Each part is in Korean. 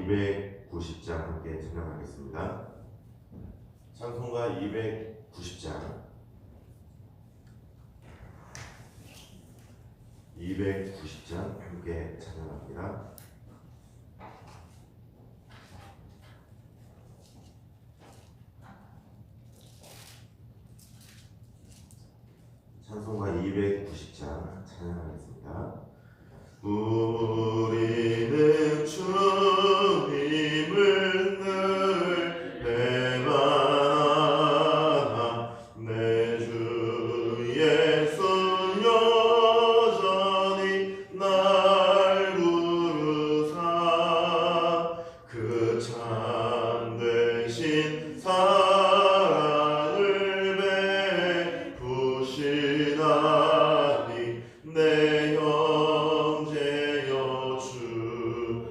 290장 함께 찬양하겠습니다. 찬송가 290장 290장 함께 찬양합니다. 찬송가 290장 찬양하겠습니다. 우리는 주님을 늘 배반하나 내 주 예수 여전히 날 부르사 그 참되신 사랑을 베푸시나니 내 형제여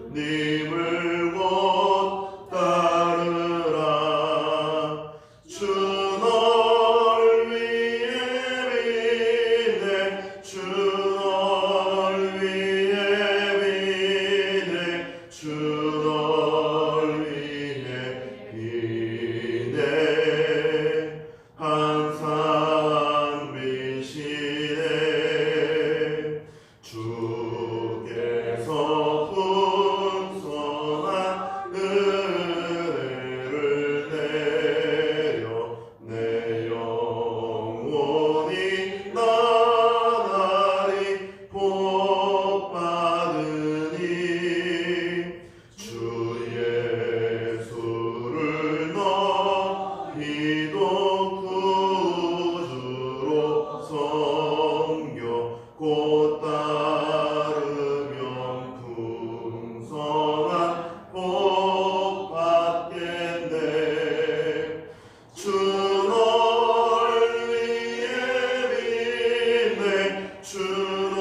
주님을 곧 따르라. 주 널 위해 비네 주 널 위해 비네 주 널 위해 비네 항상 비시네 주께서 풍성한 은혜를 내려 내 영혼이 나날이 복 받으니 주 예수를 너희도 구주로 섬겨 곧 따르면 풍성한 복 받겠네. 주 널 위해 비네 주 널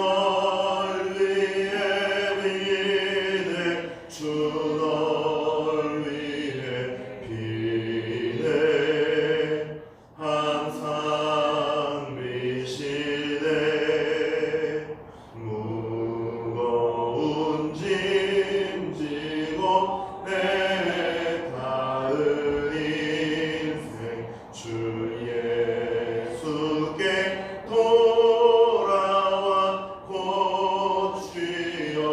위해 비네 주 널 위해 비네 항상 비시네 무거운 짐 지고 내 닿은 인생 주 예수께 돌아와 곧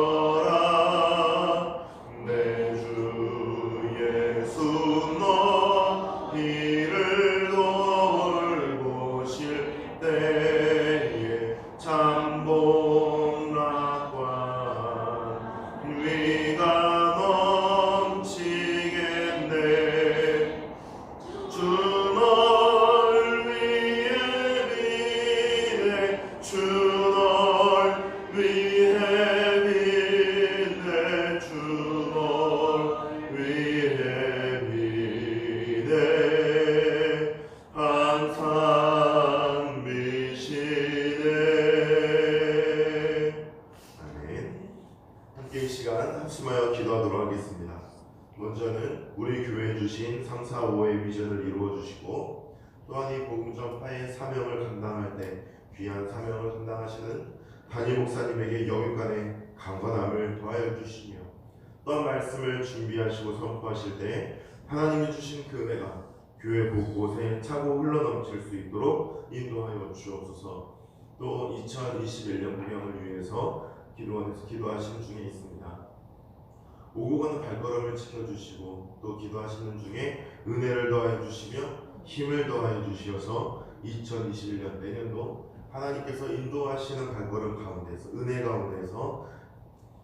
쉬어라. 내 주 예수 너희를 돌보실 때에 참복락과 위가 넘치겠네. 주 널 위해 비네 주 널 위해 비네 주 널 위해 비네 항상 비시네. 아멘. 함께 이 시간 합심하여 기도하도록 하겠습니다. 먼저는 우리 교회에 주신 3, 4, 5의 비전을 이루어 주시고 또한 이 복음 전파의 사명을 감당할 때 귀한 사명을 감당하시는 담임 목사님에게 영육간의 강건함을 더하여 주시며 또한 말씀을 준비하시고 선포하실 때 하나님이 주신 그 은혜가 교회 곳곳에 차고 흘러넘칠 수 있도록 인도하여 주옵소서. 또 2021년 운영을 위해서 기도원에서 기도하시는 중에 있습니다. 오고 가는 발걸음을 지켜주시고 또 기도하시는 중에 은혜를 더하여 주시며 힘을 더하여 주시어서 2021년 내년도 하나님께서 인도하시는 발걸음 가운데서 은혜 가운데서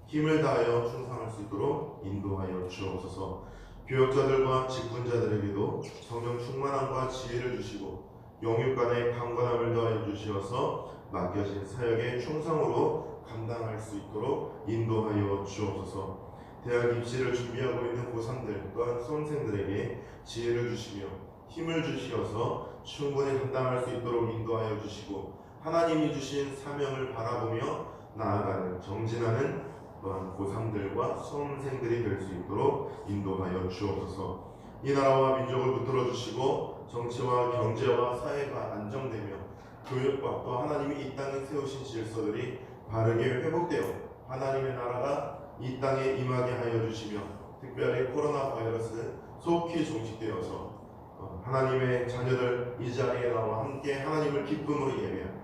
힘을 다하여 충성할 수 있도록 인도하여 주옵소서. 교역자들과 직분자들에게도 성령 충만함과 지혜를 주시고 영육간의 강건함을 더하여 주시어서 맡겨진 사역의 충성으로 감당할 수 있도록 인도하여 주옵소서. 대학 입시를 준비하고 있는 고3들 또한 수험생들에게 지혜를 주시며 힘을 주시어서 충분히 감당할 수 있도록 인도하여 주시고 하나님이 주신 사명을 바라보며 나아가는 정진하는 또한 고3들과 수험생들이 될 수 있도록 인도하여 주옵소서. 이 나라와 민족을 붙들어 주시고 정치와 경제와 사회가 안정되며 교육과 또 하나님이 이 땅에 세우신 질서들이 바르게 회복되어 하나님의 나라가 이 땅에 임하게 하여 주시며 특별히 코로나 바이러스는 속히 종식되어서 하나님의 자녀들 이 자리에 나와 함께 하나님을 기쁨으로 예배하며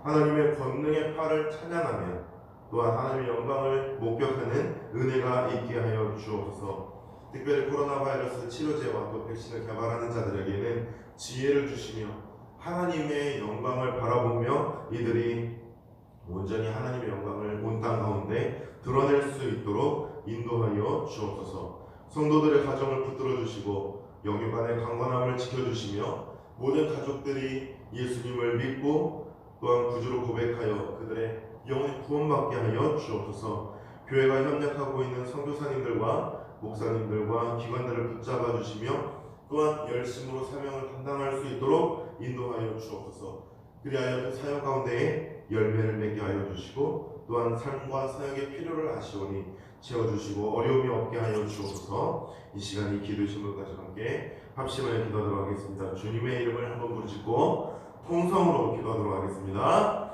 하나님의 권능의 팔을 찬양하며 또한 하나님의 영광을 목격하는 은혜가 있게 하여 주옵소서. 특별히 코로나 바이러스 치료제와 또 백신을 개발하는 자들에게는 지혜를 주시며 하나님의 영광을 바라보며 이들이 온전히 하나님의 영광을 온 땅 가운데 드러낼 수 있도록 인도하여 주옵소서. 성도들의 가정을 붙들어 주시고 영육간의 강건함을 지켜주시며 모든 가족들이 예수님을 믿고 또한 구주로 고백하여 그들의 영혼이 구원받게 하여 주옵소서. 교회가 협력하고 있는 선교사님들과 목사님들과 기관들을 붙잡아 주시며 또한 열심으로 사명을 감당할 수 있도록 인도하여 주옵소서. 그리하여 그 사역 가운데에 열매를 맺게 하여 주시고 또한 삶과 사역의 필요를 아시오니 채워주시고 어려움이 없게 하여 주옵소서. 이 시간 이 기도 제목까지 함께 합심하여 기도하도록 하겠습니다. 주님의 이름을 한번 부르짖고 통성으로 기도하도록 하겠습니다.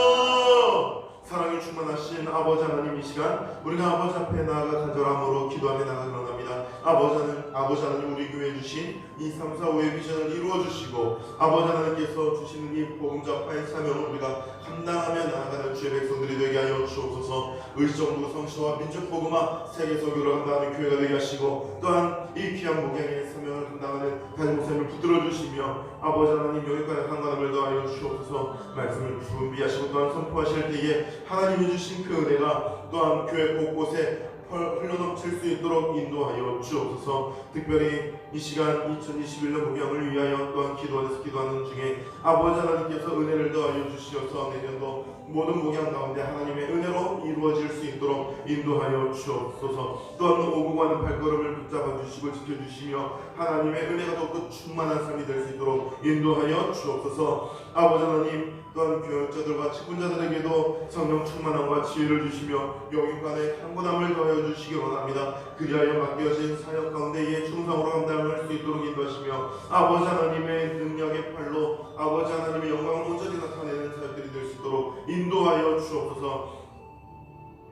주여! 사랑이 충만하신 아버지 하나님, 이 시간 우리가 아버지 앞에 나아가 간절함으로 기도하며 나아가 원합니다. 아버지 하나님, 우리 교회에 주신 이 3, 4, 5의 비전을 이루어 주시고 아버지 하나님께서 주시는 이 복음적파의 사명을 우리가 감당하며 나아가는 주의 백성들이 되게 하여 주옵소서. 의정부 성시와 민족 복음화 세계 선교를 감당하는 교회가 되게 하시고 또한 이 귀한 목양의 사명을 감당하는 다른 목사님을 붙들어 주시며 아버지 하나님 여기까지 강건함을 더하여 주옵소서. 말씀을 준비하시고 또한 선포하실 때에 하나님이 주신 그 은혜가 또한 교회 곳곳에 흘러넘칠 수 있도록 인도하여 주옵소서. 특별히 이 시간 2021년 목양을 위하여 또한 기도하는 중에 아버지 하나님께서 은혜를 더하여 주시어서 내년도 모든 목양 가운데 하나님의 은혜로 이루어질 수 있도록 인도하여 주옵소서. 또한 오고 가는 발걸음을 붙잡아 주시고 지켜주시며 하나님의 은혜가 더욱 충만한 삶이 될 수 있도록 인도하여 주옵소서. 아버지 하나님, 또한 교역자들과 직분자들에게도 성령 충만함과 지혜를 주시며 영육간의 강건함을 더하여 주시기 원합니다. 그리하여 맡겨진 사역 가운데에 충성으로 감당할 수 있도록 인도하시며 아버지 하나님의 능력의 팔로 아버지 하나님의 영광을 온전히 나타내는 사역들이 될 수 있도록 인도하여 주옵소서.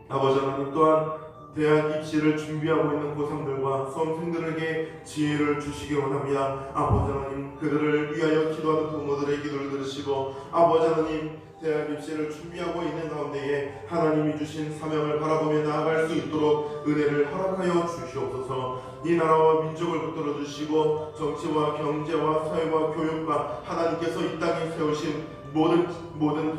아버지 하나님, 또한 대학 입시를 준비하고 있는 고3들과 수험생들에게 지혜를 주시기 원합니다. 아버지 하나님, 그들을 위하여 기도하는 부모들의 기도를 들으시고 아버지 하나님, 대학 입시를 준비하고 있는 가운데에 하나님이 주신 사명을 바라보며 나아갈 수 있도록 은혜를 허락하여 주시옵소서. 이 나라와 민족을 붙들어 주시고 정치와 경제와 사회와 교육과 하나님께서 이 땅에 세우신 모든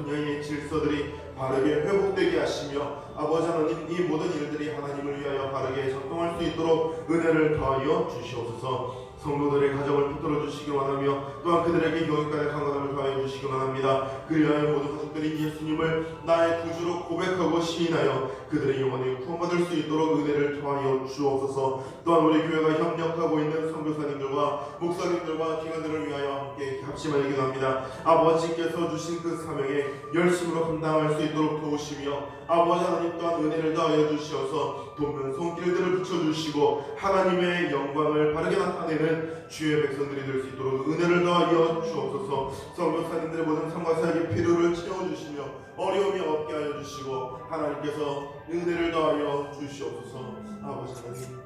분야의 질서들이 바르게 회복되게 하시며 아버지 하나님, 이 모든 일들이 하나님을 위하여 바르게 작동할 수 있도록 은혜를 더하여 주시옵소서. 성도들의 가정을 붙들어 주시기 원하며 또한 그들에게 영육간의 강건함을 더하여 주시기 원합니다. 그리하여 모든 가족들이 예수님을 나의 구주로 고백하고 시인하여 그들의 영혼이 구원받을 수 있도록 은혜를 더하여 주옵소서. 또한 우리 교회가 협력하고 있는 선교사님들과 목사님들과 기관들을 위하여 함께 합심하여 기도합니다. 아버지께서 주신 그 사명에 열심으로 감당할 수 있도록 도우시며 아버지 하나님, 또한 은혜를 더하여 주시어서 돕는 손길들을 붙여주시고 하나님의 영광을 바르게 나타내는 주의 백성들이 될 수 있도록 은혜를 더하여 주옵소서. 선교사님들의 모든 삶과 사역의 필요를 채워주시며 어려움이 없게 하여 주시고 하나님께서 은혜를 더하여 주시옵소서. 아버지 하나님,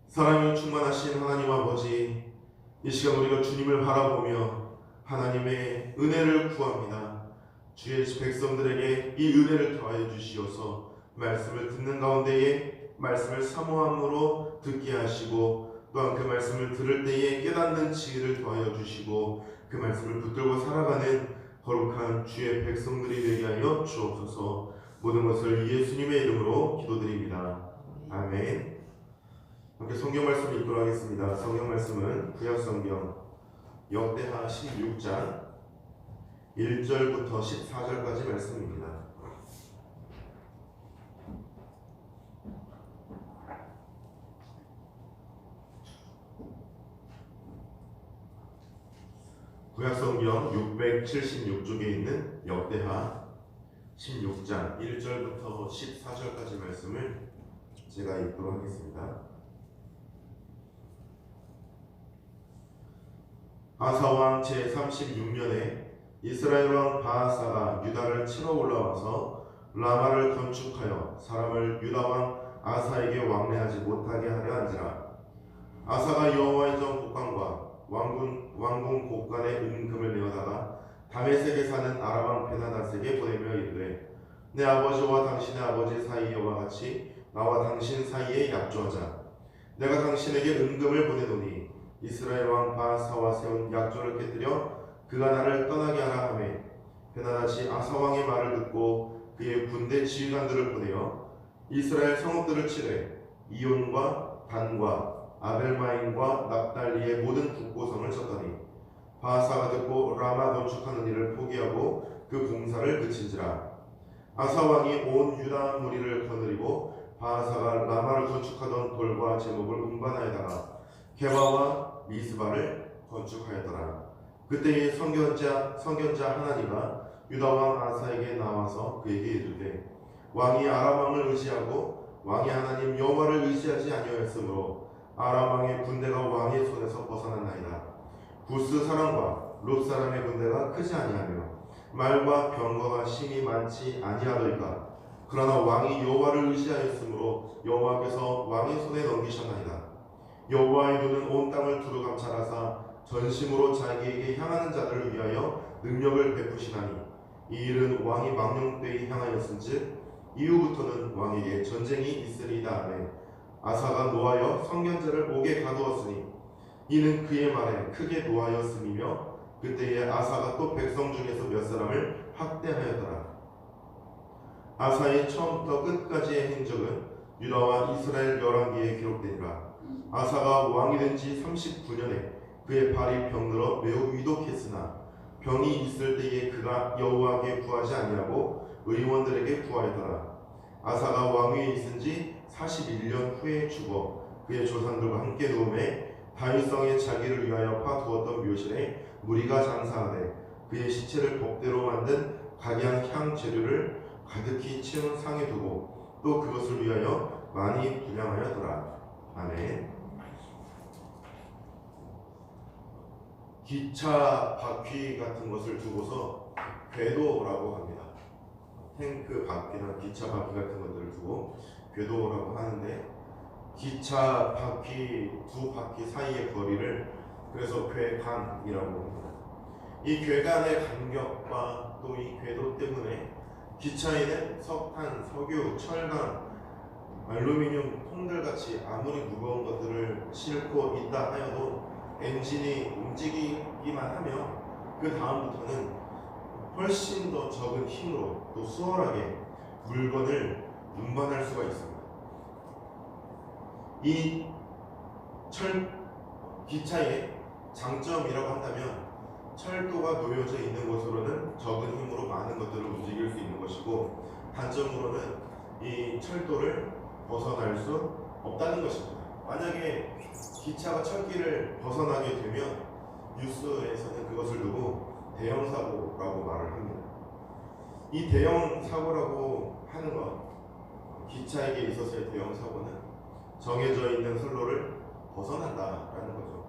사랑이 충만하신 하나님 아버지, 이 시간 우리가 주님을 바라보며 하나님의 은혜를 구합니다. 주의 백성들에게 이 은혜를 더하여 주시어서 말씀을 듣는 가운데에 말씀을 사모함으로 듣게 하시고 또한 그 말씀을 들을 때에 깨닫는 지혜를 더하여 주시고 그 말씀을 붙들고 살아가는 거룩한 주의 백성들이 되게 하여 주옵소서. 모든 것을 예수님의 이름으로 기도드립니다. 아멘. 함께 성경 말씀 읽도록 하겠습니다. 성경 말씀은 구약성경 역대하 16장 1절부터 14절까지 말씀입니다. 구약성경 676쪽에 있는 역대하 16장 1절부터 14절까지 말씀을 제가 읽도록 하겠습니다. 아사왕 제36년에 이스라엘 왕 바하사가 유다를 치러 올라와서 라마를 건축하여 사람을 유다 왕 아사에게 왕래하지 못하게 하려 한지라. 아사가 여호와의 전 곡간과 왕궁 곡간에 은금을 내어다가 다메섹에 사는 아람왕 베나닷에게 보내며 이르되, 내 아버지와 당신의 아버지 사이와 같이 나와 당신 사이에 약조하자. 내가 당신에게 은금을 보내노니 이스라엘 왕 바하사와 세운 약조를 깨뜨려 그가 나를 떠나게 하라 하매, 베나닷이 아사 왕의 말을 듣고 그의 군대 지휘관들을 보내어 이스라엘 성읍들을 치되 이온과 단과 아벨마임과 납달리의 모든 북고성을 쳤더니, 바하사가 듣고 라마 건축하는 일을 포기하고 그 공사를 그친지라. 아사 왕이 온 유다 무리를 거느리고 바하사가 라마를 건축하던 돌과 제목을 운반하여다가 게바와 미스바를 건축하였더라. 그때에 선견자 하나니가 유다 왕 아사에게 나와서 그에게 이르되, 왕이 아람 왕을 의지하고 왕의 하나님 여호와를 의지하지 아니하였으므로 아람 왕의 군대가 왕의 손에서 벗어났나이다. 구스 사람과 롯 사람의 군대가 크지 아니하며 말과 병거가 심히 많지 아니하더이까. 그러나 왕이 여호와를 의지하였으므로 여호와께서 왕의 손에 넘기셨나이다. 여호와의 눈은 온 땅을 두루 감찰하사 전심으로 자기에게 향하는 자들을 위하여 능력을 베푸시나니, 이 일은 왕이 망령 때에 향하였은즉 이후부터는 왕에게 전쟁이 있으리이다 하매, 아사가 노하여 선견자를 옥에 가두었으니 이는 그의 말에 크게 노하였음이며, 그때에 아사가 또 백성 중에서 몇 사람을 학대하였더라. 아사의 처음부터 끝까지의 행적은 유다와 이스라엘 열왕기에 기록되니라. 아사가 왕이 된 지 39년에 그의 발이 병들어 매우 위독했으나 병이 있을 때에 그가 여호와께 구하지 아니하고 의원들에게 구하였더라. 아사가 왕위에 있은 지 41년 후에 죽어 그의 조상들과 함께 누움에 다윗성에 자기를 위하여 파두었던 묘실에 무리가 장사하되 그의 시체를 법대로 만든 각양 향 재료를 가득히 채운 상에 두고 또 그것을 위하여 많이 분양하였더라. 아멘. 기차 바퀴 같은 것을 두고서 궤도라고 합니다. 탱크 바퀴나 기차 바퀴 같은 것들을 두고 궤도라고 하는데, 기차 바퀴 두 바퀴 사이의 거리를 그래서 궤간이라고 합니다. 이 궤간의 간격과 또 이 궤도 때문에 기차에는 석탄, 석유, 철강, 알루미늄 통들 같이 아무리 무거운 것들을 싣고 있다 하여도 엔진이 움직이기만 하면 그 다음부터는 훨씬 더 적은 힘으로 또 수월하게 물건을 운반할 수가 있습니다. 이 기차의 장점이라고 한다면, 철도가 놓여져 있는 곳으로는 적은 힘으로 많은 것들을 움직일 수 있는 것이고, 단점으로는 이 철도를 벗어날 수 없다는 것입니다. 만약에 기차가 철길을 벗어나게 되면 뉴스에서는 그것을 두고 대형 사고라고 말을 합니다. 이 대형 사고라고 하는 것, 기차에게 있어서의 대형 사고는 정해져 있는 선로를 벗어난다라는 거죠.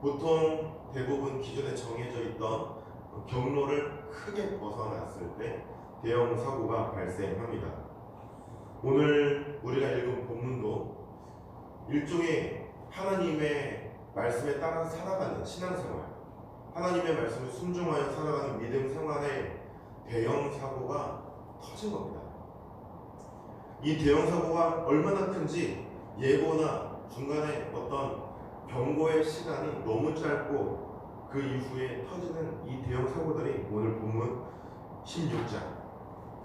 보통 대부분 기존에 정해져 있던 경로를 크게 벗어났을 때 대형 사고가 발생합니다. 오늘 우리가 읽은 본문도 일종의 하나님의 말씀에 따라 살아가는 신앙생활, 하나님의 말씀을 순종하여 살아가는 믿음 생활에 대형 사고가 터진 겁니다. 이 대형 사고가 얼마나 큰지 예고나 중간에 어떤 경고의 시간이 너무 짧고 그 이후에 터지는 이 대형 사고들이 오늘 본문 16장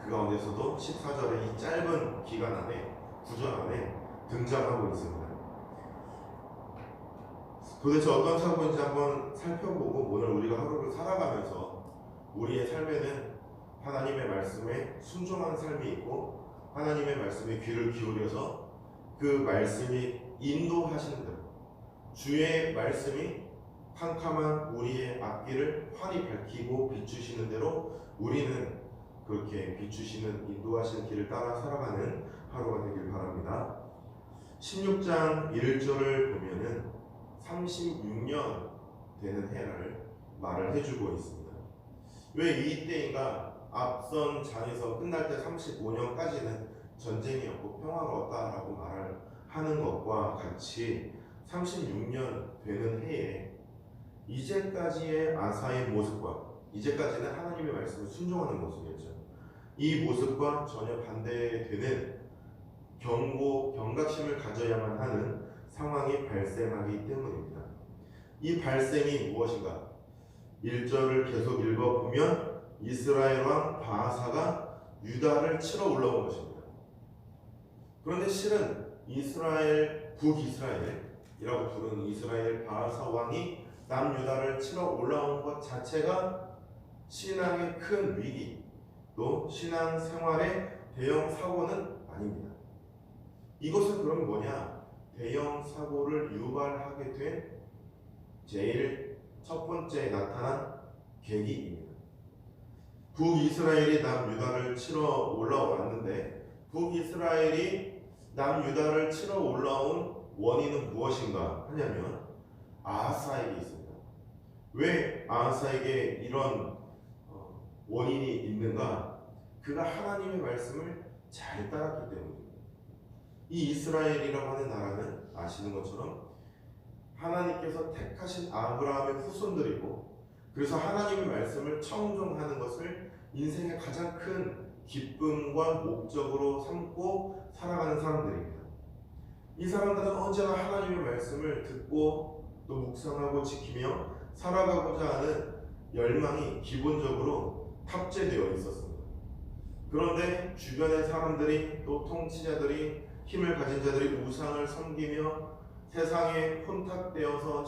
그 가운데서도 14절의 이 짧은 기간 안에, 구절 안에 등장하고 있습니다. 도대체 어떤 사고인지 한번 살펴보고 오늘 우리가 하루를 살아가면서 우리의 삶에는 하나님의 말씀에 순종하는 삶이 있고, 하나님의 말씀에 귀를 기울여서 그 말씀이 인도하시는 대로, 주의 말씀이 캄캄한 우리의 앞길을 환히 밝히고 비추시는 대로 우리는 그렇게 비추시는 인도하시는 길을 따라 살아가는 하루가 되길 바랍니다. 16장 1절을 보면은 36년 되는 해를 말을 해주고 있습니다. 왜 이때인가 앞선 장에서 끝날 때 35년까지는 전쟁이었고 평화로웠다라고 말을 하는 것과 같이 36년 되는 해에 이제까지의 아사의 모습과 이제까지는 하나님의 말씀을 순종하는 모습이었죠. 이 모습과 전혀 반대되는 경각심을 가져야만 하는 상황이 발생하기 때문입니다. 이 발생이 무엇인가? 1절을 계속 읽어보면 이스라엘 왕 바아사가 유다를 치러 올라온 것입니다. 그런데 실은 북이스라엘이라고 부르는 이스라엘 바아사 왕이 남유다를 치러 올라온 것 자체가 신앙의 큰 위기, 또 신앙 생활의 대형 사고는 아닙니다. 이것은 그럼 뭐냐? 대형 사고를 유발하게 된 제일 첫 번째 나타난 계기입니다. 북이스라엘이 남유다를 치러 올라왔는데 북이스라엘이 남유다를 치러 올라온 원인은 무엇인가 하냐면 아하사에게 있습니다. 왜 아하사에게 이런 원인이 있는가? 그가 하나님의 말씀을 잘 따랐기 때문입니다. 이 이스라엘이라고 하는 나라는 아시는 것처럼 하나님께서 택하신 아브라함의 후손들이고, 그래서 하나님의 말씀을 청종하는 것을 인생의 가장 큰 기쁨과 목적으로 삼고 살아가는 사람들입니다. 이 사람들은 언제나 하나님의 말씀을 듣고 또 묵상하고 지키며 살아가고자 하는 열망이 기본적으로 탑재되어 있었습니다. 그런데 주변의 사람들이 또 통치자들이 힘을 가진 자들이 우상을 섬기며 세상에 혼탁되어서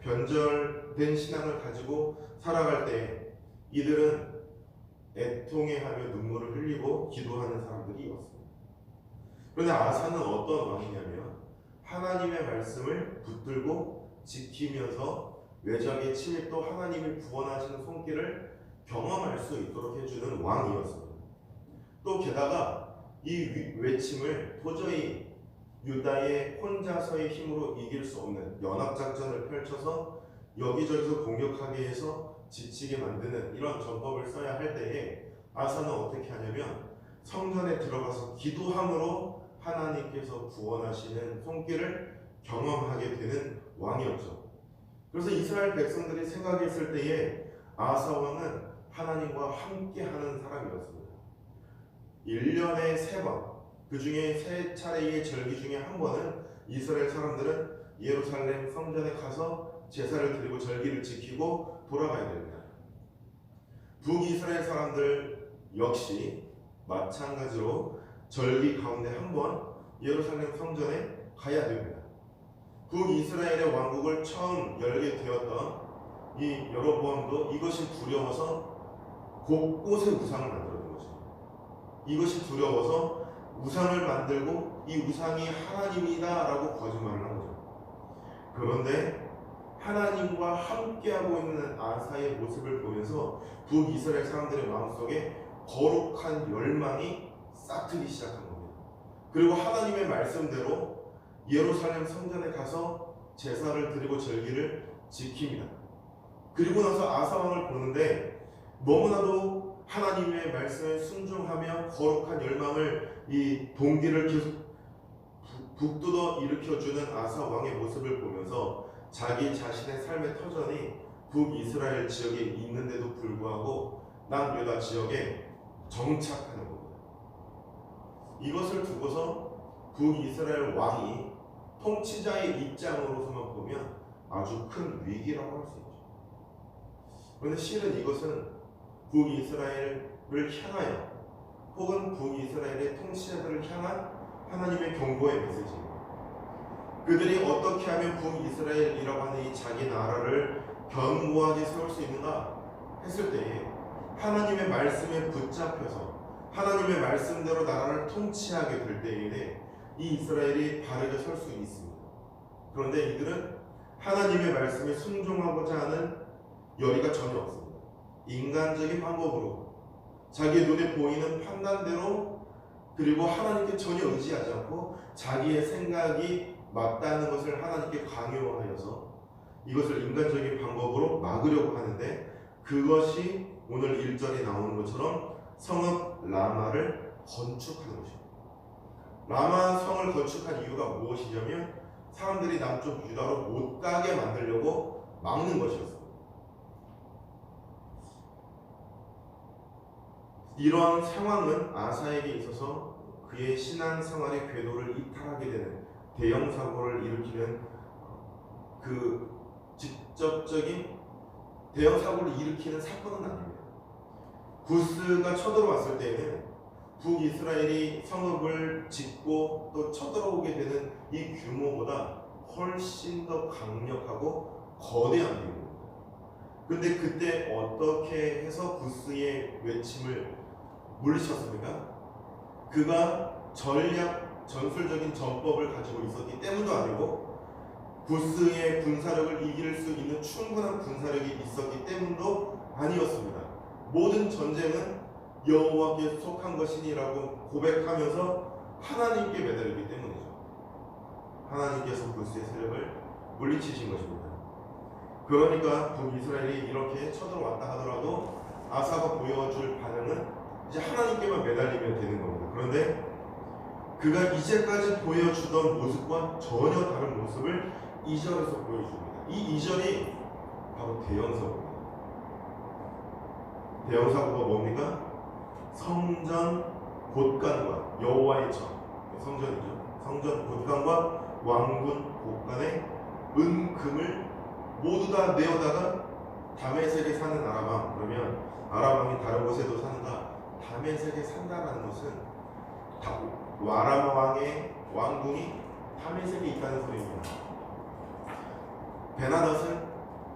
변절된 신앙을 가지고 살아갈 때 이들은 애통해하며 눈물을 흘리고 기도하는 사람들이었습니다. 그런데 아사는 어떤 왕이냐면 하나님의 말씀을 붙들고 지키면서 외적의 침입도 하나님이 구원하시는 손길을 경험할 수 있도록 해주는 왕이었습니다. 또 게다가 이 외침을 도저히 유다의 혼자서의 힘으로 이길 수 없는 연합작전을 펼쳐서 여기저기서 공격하게 해서 지치게 만드는 이런 전법을 써야 할 때에 아사는 어떻게 하냐면 성전에 들어가서 기도함으로 하나님께서 구원하시는 손길을 경험하게 되는 왕이었죠. 그래서 이스라엘 백성들이 생각했을 때에 아사 왕은 하나님과 함께하는 사람이었습니다. 1년에 3번, 그 중에 3차례의 절기 중에 한 번은 이스라엘 사람들은 예루살렘 성전에 가서 제사를 드리고 절기를 지키고 돌아가야 됩니다. 북이스라엘 사람들 역시 마찬가지로 절기 가운데 한 번 예루살렘 성전에 가야 됩니다. 북이스라엘의 왕국을 처음 열게 되었던 이 여로보암도 이것이 두려워서 곳곳에 우상을 만들었던 것입니다. 이것이 두려워서 우상을 만들고 이 우상이 하나님이다 라고 거짓말을 한 거죠. 그런데 하나님과 함께하고 있는 아사의 모습을 보면서 북이스라엘 사람들의 마음속에 거룩한 열망이 싹트기 시작한 겁니다. 그리고 하나님의 말씀대로 예루살렘 성전에 가서 제사를 드리고 절기를 지킵니다. 그리고 나서 아사 왕을 보는데 너무나도 하나님의 말씀에 순종하며 거룩한 열망을 이 동기를 계속 북돋아 일으켜주는 아사 왕의 모습을 보면서 자기 자신의 삶의 터전이 북이스라엘 지역에 있는데도 불구하고 남유다 지역에 정착하는 겁니다. 이것을 두고서 북이스라엘 왕이 통치자의 입장으로서만 보면 아주 큰 위기라고 할 수 있죠. 그런데 실은 이것은 북이스라엘을 향하여 혹은 북이스라엘의 통치자들을 향한 하나님의 경고의 메시지입니다. 그들이 어떻게 하면 북이스라엘이라고 하는 이 자기 나라를 견고하게 세울 수 있는가 했을 때에 하나님의 말씀에 붙잡혀서 하나님의 말씀대로 나라를 통치하게 될 때에 이 이스라엘이 바르게 설 수 있습니다. 그런데 이들은 하나님의 말씀에 순종하고자 하는 열의가 전혀 없습니다. 인간적인 방법으로 자기 눈에 보이는 판단대로 그리고 하나님께 전혀 의지하지 않고 자기의 생각이 맞다는 것을 하나님께 강요하여서 이것을 인간적인 방법으로 막으려고 하는데 그것이 오늘 1절에 나오는 것처럼 성읍 라마를 건축하는 것입니다. 라마 성을 건축한 이유가 무엇이냐면 사람들이 남쪽 유다로 못 가게 만들려고 막는 것이었습니다. 이러한 상황은 아사에게 있어서 그의 신앙 생활의 궤도를 이탈하게 되는 대형 사고를 일으키는 그 직접적인 대형 사고를 일으키는 사건은 아닙니다. 구스가 쳐들어왔을 때는 북이스라엘이 성읍을 짓고 또 쳐들어오게 되는 이 규모보다 훨씬 더 강력하고 거대한 규모입니다. 근데 그때 어떻게 해서 구스의 외침을 물리쳤습니까? 그가 전술적인 전법을 가지고 있었기 때문도 아니고 구스의 군사력을 이길 수 있는 충분한 군사력이 있었기 때문도 아니었습니다. 모든 전쟁은 여호와께 속한 것이니라고 고백하면서 하나님께 매달리기 때문이죠. 하나님께서 구스의 세력을 물리치신 것입니다. 그러니까 북이스라엘이 이렇게 쳐들어왔다 하더라도 아사가 보여줄 반응은 이제 하나님께만 매달리면 되는 겁니다. 그런데 그가 이제까지 보여주던 모습과 전혀 다른 모습을 2절에서 보여줍니다. 이 2절이 바로 대형사고입니다. 대형사고가 뭡니까? 성전 곳간과 여호와의 전, 성전이죠. 성전 곳간과 왕군 곳간의 은금을 모두 다 내어다가 다메섹에 사는 아람왕, 그러면 아람왕이 다른 곳에도 사는가? 다메섹에 산다라는 것은 아람 왕의 왕궁이 다메섹에 있다는 소리입니다. 베나닷은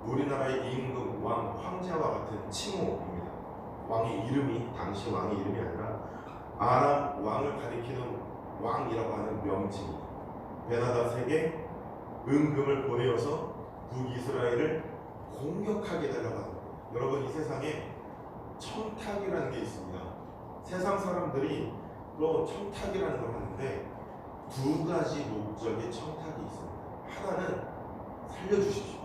우리나라의 임금, 왕, 황제와 같은 칭호입니다. 왕의 이름이 당시 왕의 이름이 아니라 아람 왕을 가리키는 왕이라고 하는 명칭입니다. 베나닷에게 은금을 보내어서 북이스라엘을 공격하게 되려고 합니다. 여러분, 이 세상에 청탁이라는 게 있습니다. 세상 사람들이 또 청탁이라는 걸 하는데 두 가지 목적의 청탁이 있습니다. 하나는 살려주십시오.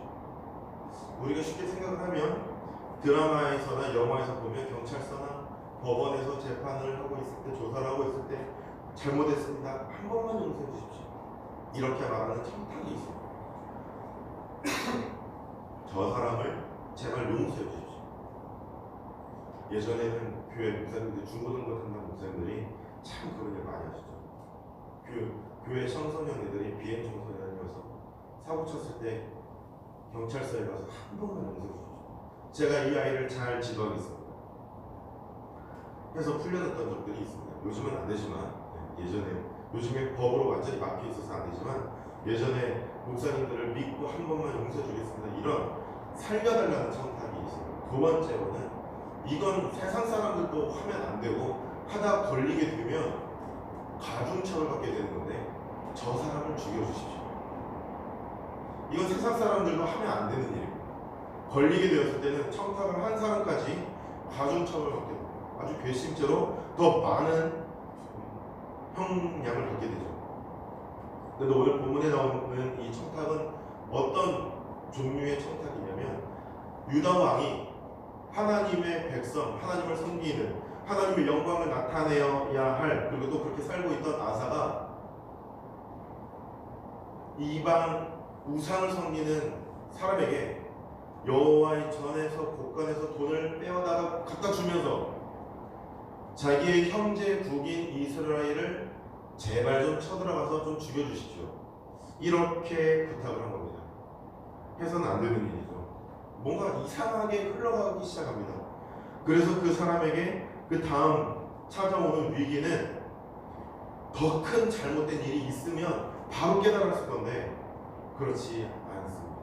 우리가 쉽게 생각을 하면 드라마에서나 영화에서 보면 경찰서나 법원에서 재판을 하고 있을 때, 조사를 하고 있을 때 잘못했습니다, 한 번만 용서해 주십시오, 이렇게 말하는 청탁이 있습니다. 저 사람을 제발 용서해 주십시오. 예전에는 교회 목사님들, 중고등부 담당 목사님들이 참 그런 일 많이 하시죠. 교회 청소년애들이 비행 청소년이어서 사고 쳤을 때 경찰서에 가서 한 번만 용서해 주십시오, 제가 이 아이를 잘 지도하겠습니다, 해서 풀려났던 적들이 있습니다. 요즘은 안 되지만, 요즘에 법으로 완전히 막혀 있어서 안 되지만, 예전에 목사님들을 믿고 한 번만 용서해 주겠습니다, 이런 살려달라는 청탁이 있습니다. 두 번째로는 이건 세상 사람들도 하면 안 되고 하다 걸리게 되면 가중처벌 받게 되는 건데, 저 사람을 죽여주십시오. 이건 세상 사람들도 하면 안 되는 일입니다. 걸리게 되었을 때는 청탁을 한 사람까지 가중처벌 받게 됩니다. 아주 괘씸죄로 더 많은 형량을 받게 되죠. 근데 오늘 본문에 나오는 이 청탁은 어떤 종류의 청탁이냐면, 유다 왕이 하나님의 백성, 하나님을 섬기는, 하나님의 영광을 나타내야 할, 그리고 또 그렇게 살고 있던 아사가 이방 우상을 섬기는 사람에게 여호와의 전에서 곳간에서 돈을 빼어다가 갖다 주면서 자기의 형제 국인 이스라엘을 제발 좀 쳐들어가서 좀 죽여주십시오, 이렇게 부탁을 한 겁니다. 해서는 안 되는 일이죠. 뭔가 이상하게 흘러가기 시작합니다. 그래서 그 사람에게 그 다음 찾아오는 위기는 더 큰 잘못된 일이 있으면 바로 깨달았을 건데 그렇지 않습니다.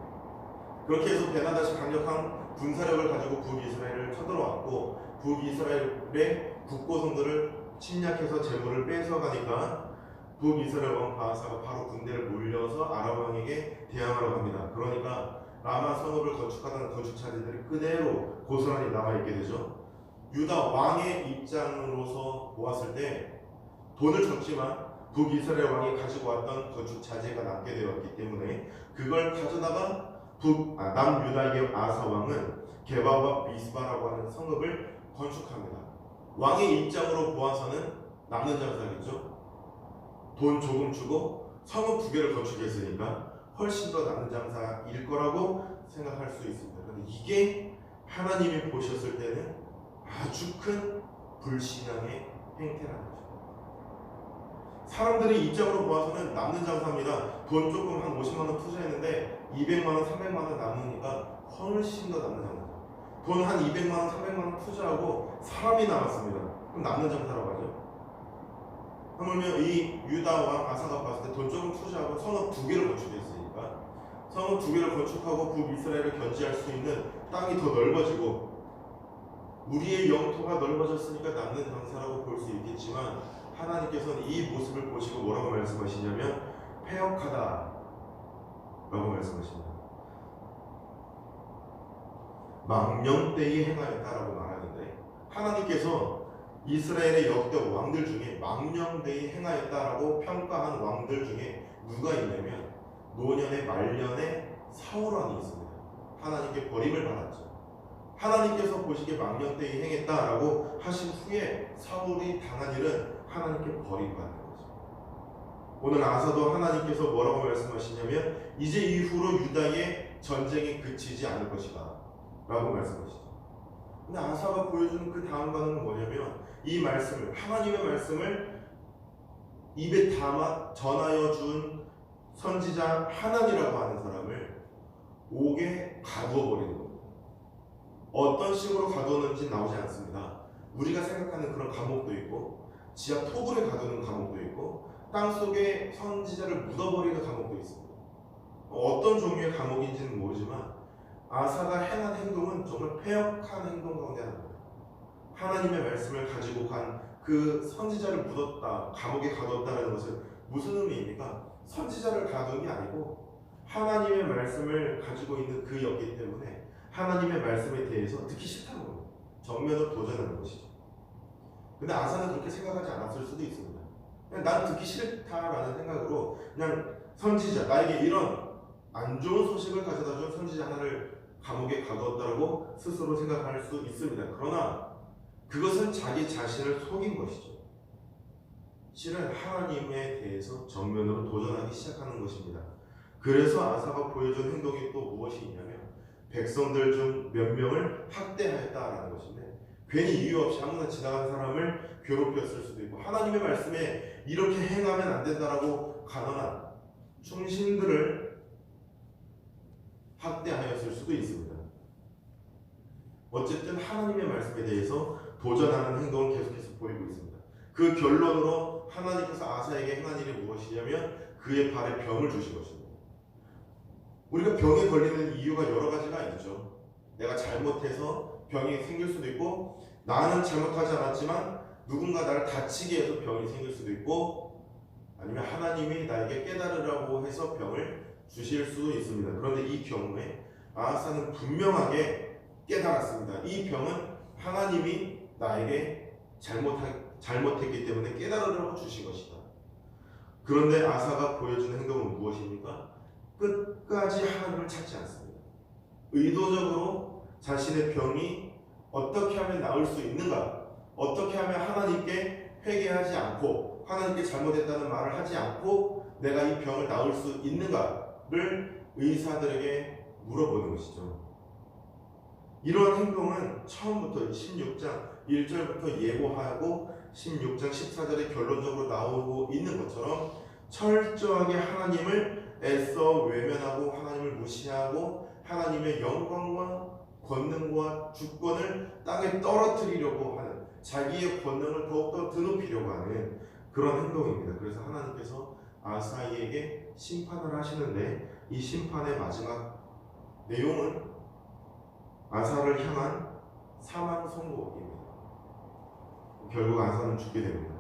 그렇게 해서 베나닷이 강력한 군사력을 가지고 북이스라엘을 쳐들어왔고, 북이스라엘의 국고성들을 침략해서 재물을 뺏어가니까 북이스라엘 왕 바하사가 바로 군대를 몰려서 아람 왕에게 대항하러 갑니다. 그러니까 라마 성읍을 건축하던 건축자들이 그대로 고스란히 남아있게 되죠. 유다 왕의 입장으로서 보았을 때 돈을 줬지만 북이스라엘 왕이 가지고 왔던 건축 자재가 남게 되었기 때문에 그걸 가져다가 남유다의 아사 왕은 게바와 미스바라고 하는 성읍을 건축합니다. 왕의 입장으로 보아서는 남는 장사겠죠. 돈 조금 주고 성읍 2개를 건축했으니까 훨씬 더 남는 장사일 거라고 생각할 수 있습니다. 그런데 이게 하나님이 보셨을 때는 아주 큰 불신앙의 행태라는 거죠. 사람들의 입장으로 보아서는 남는 장사입니다. 돈 조금 한 50만 원 투자했는데 200만 원, 300만 원 남으니까 훨씬 더 남는 장사. 돈 한 200만 원, 300만 원 투자하고 사람이 남았습니다. 그럼 남는 장사라고 하죠. 하물며 이 유다와 아사가 봤을 때 돈 조금 투자하고 성읍 2개를 건축했으니까 성읍 2개를 건축하고 북이스라엘을 견지할 수 있는 땅이 더 넓어지고 우리의 영토가 넓어졌으니까 남는 장사라고 볼 수 있겠지만 하나님께서는 이 모습을 보시고 뭐라고 말씀하시냐면 패역하다 라고 말씀하십니다. 망령되이 행하였다라고 말하는데 하나님께서 이스라엘의 역대 왕들 중에 망령되이 행하였다라고 평가한 왕들 중에 누가 있냐면 노년의 말년에 사울왕이 있습니다. 하나님께 버림을 받았죠. 하나님께서 보시기에 망령되이 행했다라고 하신 후에 사울이 당한 일은 하나님께 버림받는 거죠. 오늘 아사도 하나님께서 뭐라고 말씀하시냐면 이제 이후로 유다의 전쟁이 그치지 않을 것이다 라고 말씀하시죠. 근데 아사가 보여주는 그 다음 반응은 뭐냐면 이 말씀을 하나님의 말씀을 입에 담아 전하여 준 선지자 하나님이라고 하는 사람을 옥에 가두어 버리는 겁니다. 어떤 식으로 가두었는지 나오지 않습니다. 우리가 생각하는 그런 감옥도 있고 지하 토굴에 가두는 감옥도 있고 땅속에 선지자를 묻어버리는 감옥도 있습니다. 어떤 종류의 감옥인지는 모르지만 아사가 행한 행동은 정말 패역한 행동 가운데 하나입니다. 하나님의 말씀을 가지고 간 그 선지자를 묻었다, 감옥에 가뒀다는 것은 무슨 의미입니까? 선지자를 가둔 게 아니고 하나님의 말씀을 가지고 있는 그였기 때문에 하나님의 말씀에 대해서 듣기 싫다는 겁니다. 정면으로 도전하는 것이죠. 근데 아사는 그렇게 생각하지 않았을 수도 있습니다. 그냥 난 듣기 싫다라는 생각으로 그냥 선지자, 나에게 이런 안 좋은 소식을 가져다 준 선지자 하나를 감옥에 가두었다고 스스로 생각할 수 있습니다. 그러나 그것은 자기 자신을 속인 것이죠. 실은 하나님에 대해서 정면으로 도전하기 시작하는 것입니다. 그래서 아사가 보여준 행동이 또 무엇이 있냐면 백성들 중 몇 명을 학대하였다라는 것인데 괜히 이유 없이 아무나 지나간 사람을 괴롭혔을 수도 있고 하나님의 말씀에 이렇게 행하면 안 된다라고 간언한 충신들을 학대하였을 수도 있습니다. 어쨌든 하나님의 말씀에 대해서 도전하는 행동을 계속해서 보이고 있습니다. 그 결론으로 하나님께서 아사에게 행한 일이 무엇이냐면 그의 발에 병을 주신 것입니다. 우리가 병에 걸리는 이유가 여러 가지가 있죠. 내가 잘못해서 병이 생길 수도 있고 나는 잘못하지 않았지만 누군가 나를 다치게 해서 병이 생길 수도 있고 아니면 하나님이 나에게 깨달으라고 해서 병을 주실 수도 있습니다. 그런데 이 경우에 아사는 분명하게 깨달았습니다. 이 병은 하나님이 나에게 잘못했기 때문에 깨달으라고 주신 것이다. 그런데 아사가 보여주는 행동은 무엇입니까? 끝까지 하나님을 찾지 않습니다. 의도적으로 자신의 병이 어떻게 하면 나을 수 있는가, 어떻게 하면 하나님께 회개하지 않고 하나님께 잘못했다는 말을 하지 않고 내가 이 병을 나을 수 있는가를 의사들에게 물어보는 것이죠. 이런 행동은 처음부터 16장 1절부터 예고하고 16장 14절에 결론적으로 나오고 있는 것처럼 철저하게 하나님을 애써 외면하고 하나님을 무시하고 하나님의 영광과 권능과 주권을 땅에 떨어뜨리려고 하는 자기의 권능을 더욱더 드높이려고 하는 그런 행동입니다. 그래서 하나님께서 아사이에게 심판을 하시는데 이 심판의 마지막 내용은 아사를 향한 사망 선고입니다. 결국 아사는 죽게 됩니다.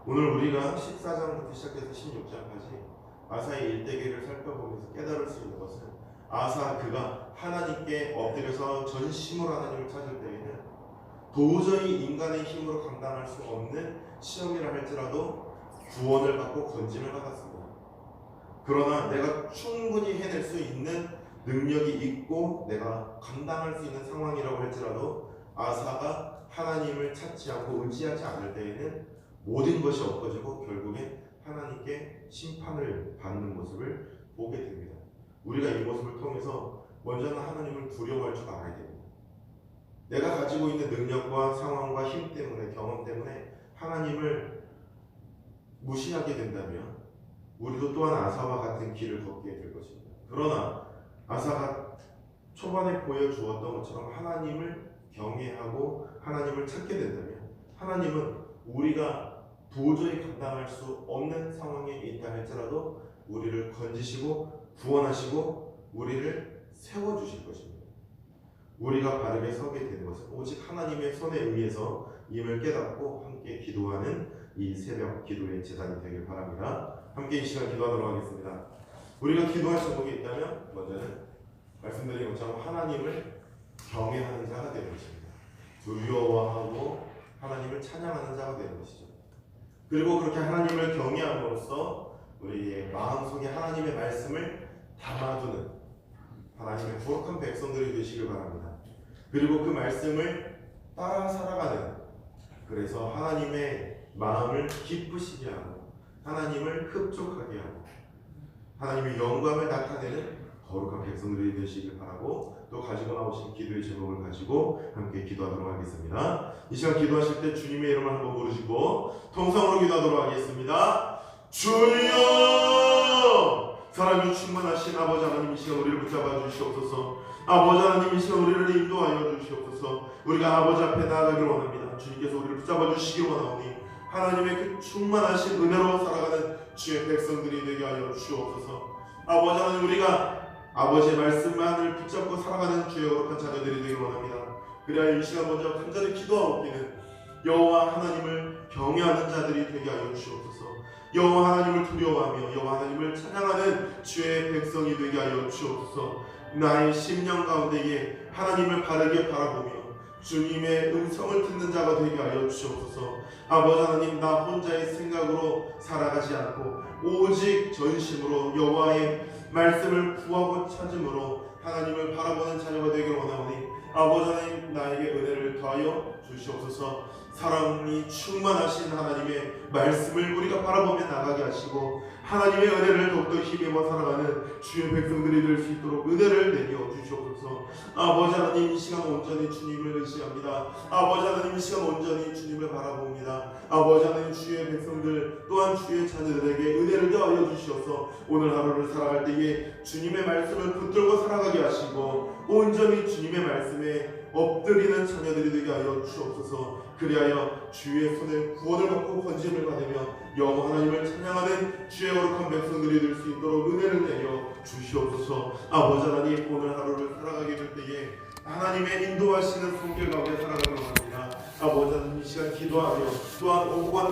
오늘 우리가 14장부터 시작해서 16장까지 아사의 일대기를 살펴보면서 깨달을 수 있는 것은 아사 그가 하나님께 엎드려서 전심으로 하나님을 찾을 때에는 도저히 인간의 힘으로 감당할 수 없는 시험이라 할지라도 구원을 받고 건짐을 받았습니다. 그러나 내가 충분히 해낼 수 있는 능력이 있고 내가 감당할 수 있는 상황이라고 할지라도 아사가 하나님을 찾지 않고 의지하지 않을 때에는 모든 것이 엎어지고 결국에 하나님께 심판을 받는 모습을 보게 됩니다. 우리가 이 모습을 통해서 먼저는 하나님을 두려워할 줄 알아야 됩니다. 내가 가지고 있는 능력과 상황과 힘 때문에, 경험 때문에 하나님을 무시하게 된다면 우리도 또한 아사와 같은 길을 걷게 될 것입니다. 그러나 아사가 초반에 보여주었던 것처럼 하나님을 경외하고 하나님을 찾게 된다면 하나님은 우리가 도저히 감당할 수 없는 상황에 있다 할지라도 우리를 건지시고 구원하시고 우리를 세워주실 것입니다. 우리가 바르게 서게 되는 것은 오직 하나님의 손에 의해서 임을 깨닫고 함께 기도하는 이 새벽 기도의 제단이 되길 바랍니다. 함께 이 시간 기도하도록 하겠습니다. 우리가 기도할 제목이 있다면 먼저는 말씀드린 것처럼 하나님을 경외하는 자가 되는 것입니다. 두려워하고 하나님을 찬양하는 자가 되는 것이죠. 그리고 그렇게 하나님을 경외함으로써 우리의 마음속에 하나님의 말씀을 담아두는 하나님의 거룩한 백성들이 되시길 바랍니다. 그리고 그 말씀을 따라 살아가는, 그래서 하나님의 마음을 기쁘시게 하고 하나님을 흡족하게 하고 하나님의 영광을 나타내는 거룩한 백성들이 되시길 바라고, 또 가지고 나오신 기도의 제목을 가지고 함께 기도하도록 하겠습니다. 이 시간 기도하실 때 주님의 이름을 한번 부르시고 통성으로 기도하도록 하겠습니다. 주여! 사랑이 충만하신 아버지 하나님, 이 시간 우리를 붙잡아 주시옵소서. 아버지 하나님, 이 시간 우리를 인도하여 주시옵소서. 우리가 아버지 앞에 나아가기를 원합니다. 주님께서 우리를 붙잡아 주시기 원하오니 하나님의 그 충만하신 은혜로 살아가는 주의 백성들이 되게 하여 주옵소서. 아버지 하나님, 우리가 아버지의 말씀만을 붙잡고 살아가는 주의 거룩한 자녀들이 되길 원합니다. 그래야 이 시간 먼저 간절히 기도하옵기는 여호와 하나님을 경외하는 자들이 되게 하여 주옵소서. 여호와 하나님을 두려워하며 여호와 하나님을 찬양하는 주의 백성이 되게 하여 주옵소서. 나의 심령 가운데에 하나님을 바르게 바라보며 주님의 음성을 듣는 자가 되게 하여 주옵소서. 아버지 하나님, 나 혼자의 생각으로 살아가지 않고 오직 전심으로 여호와의 말씀을 구하고 찾음으로 하나님을 바라보는 자녀가 되기를 원하오니 아버지 하나님, 나에게 은혜를 더하여 주시옵소서. 사랑이 충만하신 하나님의 말씀을 우리가 바라보며 나가게 하시고 하나님의 은혜를 더욱더 힘입어 살아가는 주의 백성들이 될 수 있도록 은혜를 내려 주시옵소서. 아버지 하나님, 이 시간 온전히 주님을 의지합니다. 아버지 하나님, 이 시간 온전히 주님을 바라봅니다. 아버지 하나님, 주의 백성들 또한 주의 자녀들에게 은혜를 더하여 주시옵소서. 오늘 하루를 살아갈 때에 주님의 말씀을 붙들고 살아가게 하시고 온전히 주님의 말씀에 엎드리는 자녀들이 되게 하여 주옵소서. 그리하여 주의 손에 구원을 받고 건짐을 받으며 여호와 하나님을 찬양하는 주의 거룩한 백성들이 될 수 있도록 은혜를 내려 주시옵소서. 아버지 하나님, 오늘 하루를 살아가게 될 때에 하나님의 인도하시는 손길 가운데 살아가기를 원합니다. 아버지 하나님, 이 시간 기도하며 또한 오고 가는